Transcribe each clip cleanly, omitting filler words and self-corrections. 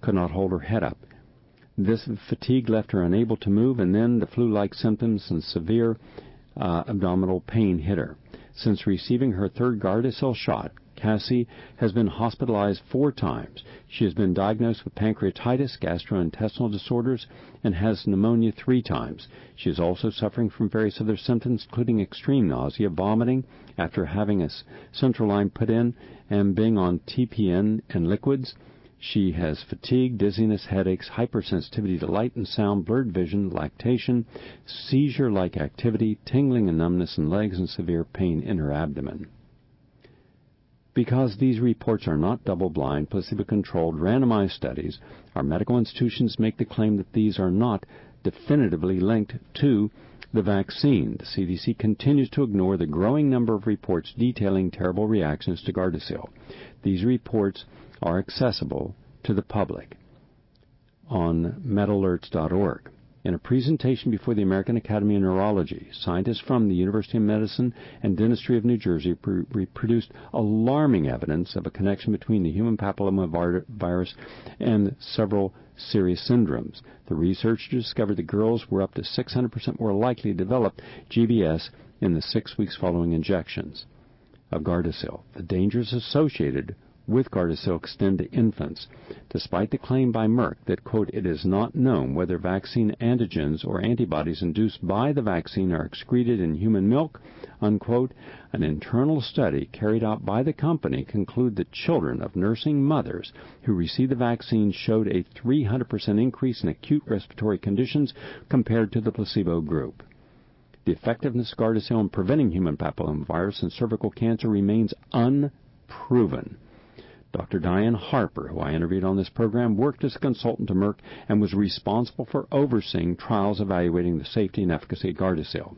could not hold her head up. This fatigue left her unable to move, and then the flu-like symptoms and severe abdominal pain hit her. Since receiving her third Gardasil shot, Cassie has been hospitalized 4 times. She has been diagnosed with pancreatitis, gastrointestinal disorders, and has pneumonia 3 times. She is also suffering from various other symptoms, including extreme nausea, vomiting after having a central line put in, and being on TPN and liquids. She has fatigue, dizziness, headaches, hypersensitivity to light and sound, blurred vision, lactation, seizure-like activity, tingling and numbness in legs, and severe pain in her abdomen. Because these reports are not double-blind, placebo-controlled, randomized studies, our medical institutions make the claim that these are not definitively linked to the vaccine. The CDC continues to ignore the growing number of reports detailing terrible reactions to Gardasil. These reports are accessible to the public on metalerts.org. In a presentation before the American Academy of Neurology, scientists from the University of Medicine and Dentistry of New Jersey reproduced alarming evidence of a connection between the human papillomavirus and several serious syndromes. The researchers discovered that girls were up to 600% more likely to develop GBS in the 6 weeks following injections of Gardasil. The dangers associated with Gardasil extend to infants, despite the claim by Merck that, quote, it is not known whether vaccine antigens or antibodies induced by the vaccine are excreted in human milk, unquote. An internal study carried out by the company concluded that children of nursing mothers who received the vaccine showed a 300% increase in acute respiratory conditions compared to the placebo group. The effectiveness of Gardasil in preventing human papillomavirus and cervical cancer remains unproven. Dr. Diane Harper, who I interviewed on this program, worked as a consultant to Merck and was responsible for overseeing trials evaluating the safety and efficacy of Gardasil.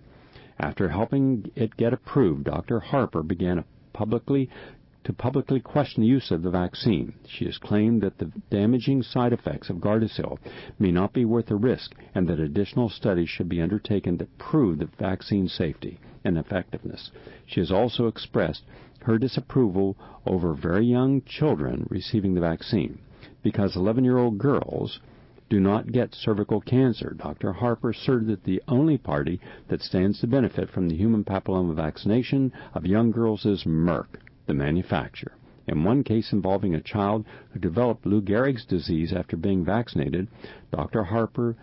After helping it get approved, Dr. Harper began to publicly question the use of the vaccine. She has claimed that the damaging side effects of Gardasil may not be worth the risk and that additional studies should be undertaken to prove the vaccine's safety and effectiveness. She has also expressed her disapproval over very young children receiving the vaccine because 11-year-old girls do not get cervical cancer. Dr. Harper asserted that the only party that stands to benefit from the human papilloma vaccination of young girls is Merck, the manufacturer. In one case involving a child who developed Lou Gehrig's disease after being vaccinated, Dr. Harper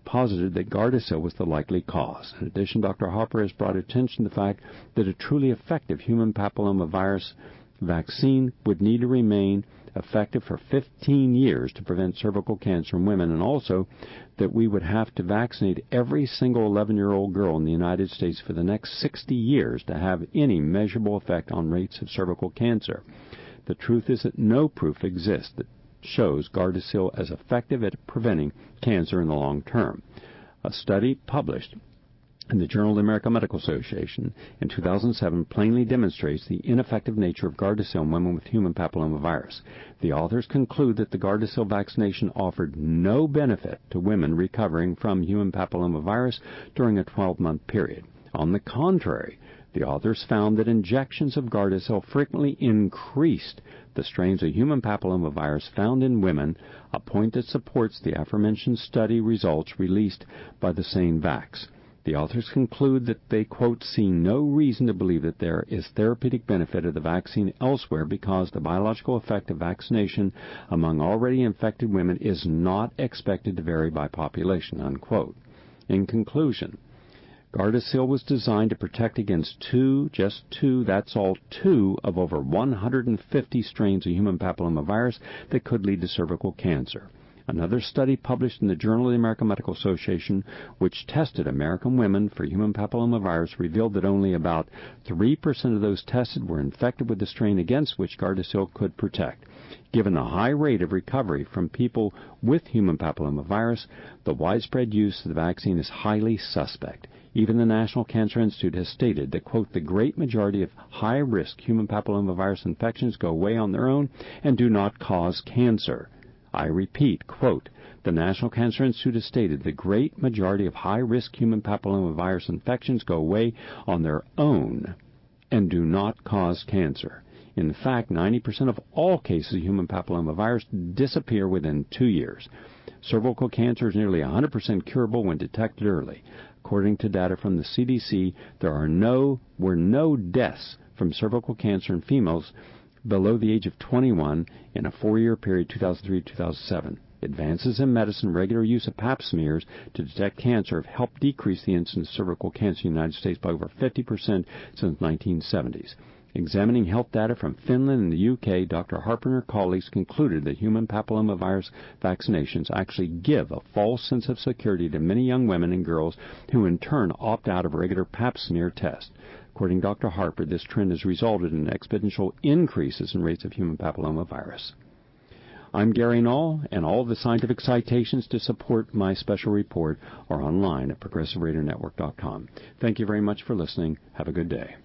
posited that Gardasil was the likely cause. In addition, Dr. Harper has brought attention to the fact that a truly effective human papillomavirus vaccine would need to remain effective for 15 years to prevent cervical cancer in women, and also that we would have to vaccinate every single 11-year-old girl in the United States for the next 60 years to have any measurable effect on rates of cervical cancer. The truth is that no proof exists that shows Gardasil as effective at preventing cancer in the long term. A study published in the Journal of the American Medical Association in 2007 plainly demonstrates the ineffective nature of Gardasil in women with human papillomavirus. The authors conclude that the Gardasil vaccination offered no benefit to women recovering from human papillomavirus during a 12-month period. On the contrary, the authors found that injections of Gardasil frequently increased the strains of human papillomavirus found in women, a point that supports the aforementioned study results released by the same Vax. The authors conclude that they, quote, see no reason to believe that there is therapeutic benefit of the vaccine elsewhere because the biological effect of vaccination among already infected women is not expected to vary by population, unquote. In conclusion, Gardasil was designed to protect against two of over 150 strains of human papillomavirus that could lead to cervical cancer. Another study published in the Journal of the American Medical Association, which tested American women for human papillomavirus, revealed that only about 3% of those tested were infected with the strain against which Gardasil could protect. Given the high rate of recovery from people with human papillomavirus, the widespread use of the vaccine is highly suspect. Even the National Cancer Institute has stated that, quote, the great majority of high-risk human papillomavirus infections go away on their own and do not cause cancer. I repeat, quote, the National Cancer Institute has stated the great majority of high-risk human papillomavirus infections go away on their own and do not cause cancer. In fact, 90% of all cases of human papillomavirus disappear within 2 years. Cervical cancer is nearly 100% curable when detected early. According to data from the CDC, there were no deaths from cervical cancer in females below the age of 21 in a 4-year period, 2003-2007. Advances in medicine, regular use of pap smears to detect cancer have helped decrease the incidence of cervical cancer in the United States by over 50% since the 1970s. Examining health data from Finland and the UK, Dr. Harper and her colleagues concluded that human papillomavirus vaccinations actually give a false sense of security to many young women and girls who in turn opt out of regular pap smear tests. According to Dr. Harper, this trend has resulted in exponential increases in rates of human papillomavirus. I'm Gary Null, and all the scientific citations to support my special report are online at ProgressiveRadioNetwork.com. Thank you very much for listening. Have a good day.